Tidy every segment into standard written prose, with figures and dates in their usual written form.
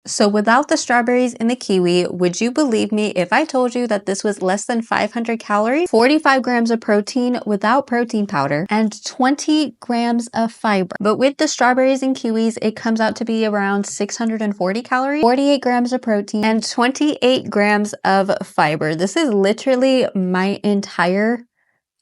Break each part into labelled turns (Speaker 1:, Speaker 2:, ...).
Speaker 1: So without the strawberries and the kiwi, would you believe me if I told you that this was less than 500 calories, 45 grams of protein without protein powder, and 20 grams of fiber? But with the strawberries and kiwis, it comes out to be around 640 calories, 48 grams of protein, and 28 grams of fiber. This is literally my entire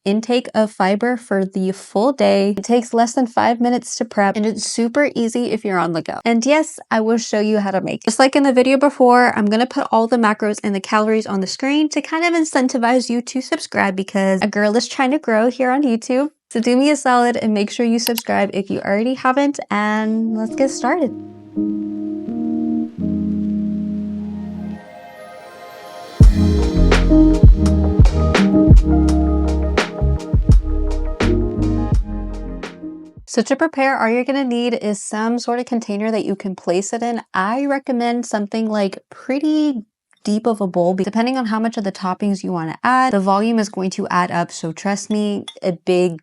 Speaker 1: intake of fiber for the full day. It takes less than 5 minutes to prep, and it's super easy if you're on the go. And yes, I will show you how to make it. Just like in the video before, I'm gonna put all the macros and the calories on the screen to kind of incentivize you to subscribe, because a girl is trying to grow here on YouTube. So do me a solid and make sure you subscribe if you already haven't, and let's get started. So to prepare, all you're going to need is some sort of container that you can place it in. I recommend something like pretty deep of a bowl, depending on how much of the toppings you want to add. The volume is going to add up, so trust me, a big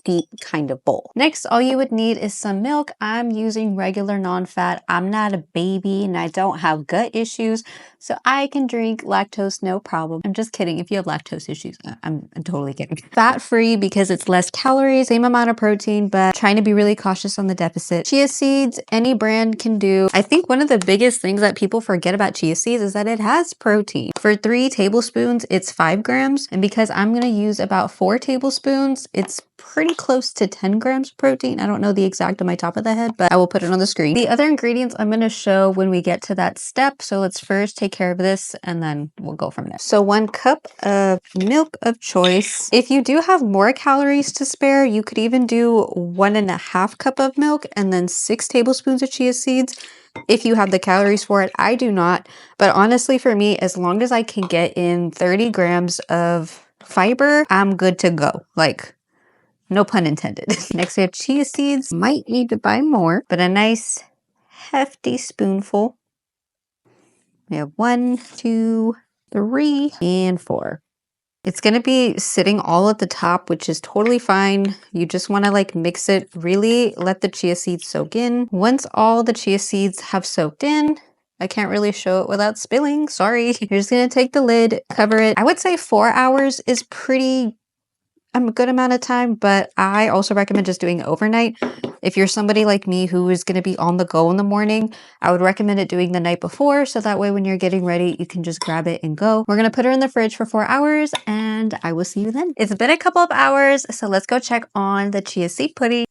Speaker 1: deep kind of bowl. Next, all you would need is some milk. I'm using regular non-fat. I'm not a baby and I don't have gut issues, so I can drink lactose no problem. I'm just kidding. If you have lactose issues, I'm totally kidding. Fat-free because it's less calories, same amount of protein, but trying to be really cautious on the deficit. Chia seeds, any brand can do. I think one of the biggest things that people forget about chia seeds is that it has protein. For 3 tablespoons, it's 5 grams. And because I'm going to use about 4 tablespoons, it's pretty close to 10 grams of protein. I don't know the exact on my top of the head, but I will put it on the screen. The other ingredients I'm going to show when we get to that step. So let's first take care of this and then we'll go from there. So 1 cup of milk of choice. If you do have more calories to spare, you could even do 1.5 cup of milk and then 6 tablespoons of chia seeds. If you have the calories for it, I do not. But honestly, for me, as long as I can get in 30 grams of fiber, I'm good to go. Like, no pun intended. Next, we have chia seeds. Might need to buy more, but a nice hefty spoonful. We have 1, 2, 3, and 4. It's going to be sitting all at the top, which is totally fine. You just want to like mix it, really let the chia seeds soak in. Once all the chia seeds have soaked in, I can't really show it without spilling, sorry. You're just going to take the lid, cover it. I would say 4 hours is pretty a good amount of time, but I also recommend just doing it overnight. If you're somebody like me who is going to be on the go in the morning, I would recommend it doing the night before, so that way when you're getting ready, you can just grab it and go. We're going to put her in the fridge for 4 hours and I will see you then. It's been a couple of hours, so let's go check on the chia seed pudding.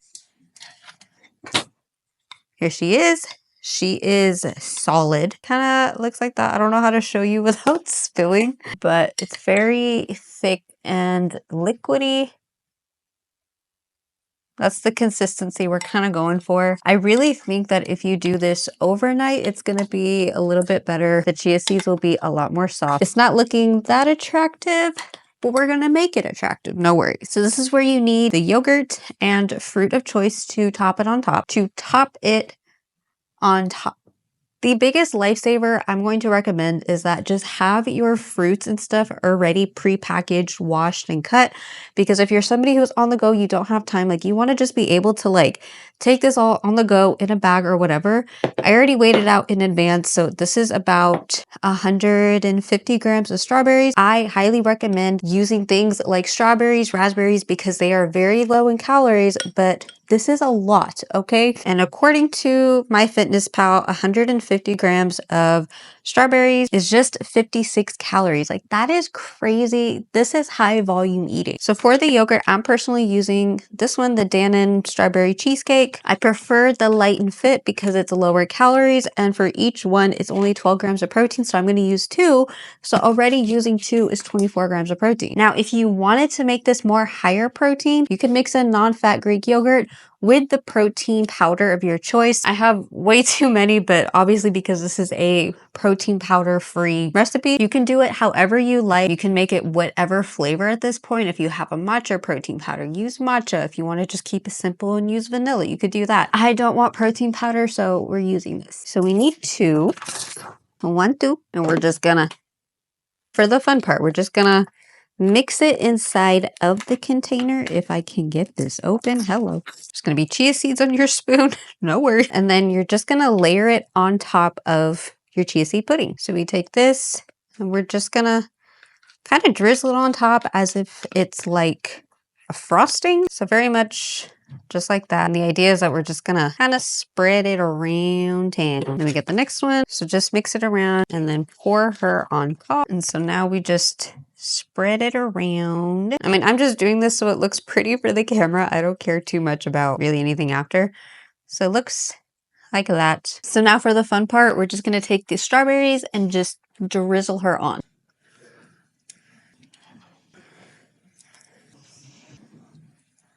Speaker 1: Here she is. She is solid. Kind of looks like that. I don't know how to show you without spilling, but it's very thick and liquidy. That's the consistency we're kind of going for. I really think that if you do this overnight, it's going to be a little bit better. The chia seeds will be a lot more soft. It's not looking that attractive, but we're going to make it attractive. No worries. So this is where you need the yogurt and fruit of choice to top it on top. To top it on top. The biggest lifesaver I'm going to recommend is that just have your fruits and stuff already pre-packaged, washed, and cut. Because if you're somebody who's on the go, you don't have time, like you want to just be able to like take this all on the go in a bag or whatever. I already weighed it out in advance. So this is about 150 grams of strawberries. I highly recommend using things like strawberries, raspberries, because they are very low in calories, but this is a lot, okay? And according to MyFitnessPal, 150 grams of strawberries is just 56 calories. Like, that is crazy. This is high volume eating. So for the yogurt, I'm personally using this one, the Dannon Strawberry Cheesecake. I prefer the Light and Fit because it's lower calories, and for each one, it's only 12 grams of protein, so I'm going to use 2. So already using 2 is 24 grams of protein. Now, if you wanted to make this more higher protein, you could mix in non-fat Greek yogurt with the protein powder of your choice. I have way too many, but obviously because this is a protein powder free recipe, you can do it however you like. You can make it whatever flavor at this point. If you have a matcha protein powder, use matcha. If you want to just keep it simple and use vanilla, you could do that. I don't want protein powder, so we're using this. So we need 2, 1, 2, and we're just gonna, for the fun part, we're just gonna mix it inside of the container. If I can get this open, hello. There's gonna be chia seeds on your spoon, no worries. And then you're just gonna layer it on top of your chia seed pudding. So we take this and we're just gonna kind of drizzle it on top as if it's like a frosting. So very much just like that. And the idea is that we're just gonna kind of spread it around town. Then we get the next one. So just mix it around and then pour her on top. And so now we just spread it around. I mean, I'm just doing this so it looks pretty for the camera. I don't care too much about really anything after. So it looks like that. So now for the fun part, we're just gonna take the strawberries and just drizzle her on.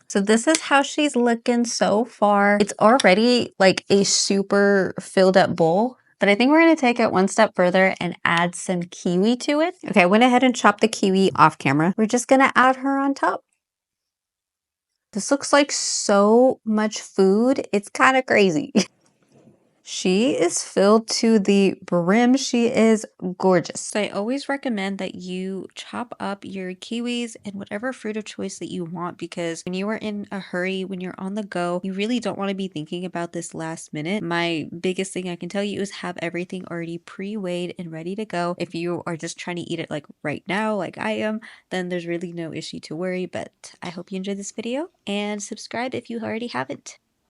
Speaker 1: So this is how she's looking so far. It's already like a super filled up bowl, but I think we're gonna take it one step further and add some kiwi to it. Okay, I went ahead and chopped the kiwi off camera. We're just gonna add her on top. This looks like so much food. It's kind of crazy. She is filled to the brim. She is gorgeous. So I always recommend that you chop up your kiwis and whatever fruit of choice that you want, because when you are in a hurry, when you're on the go, you really don't want to be thinking about this last minute. My biggest thing I can tell you is have everything already pre-weighed and ready to go. If you are just trying to eat it like right now, like I am, then there's really no issue to worry. But I hope you enjoyed this video and subscribe if you already haven't.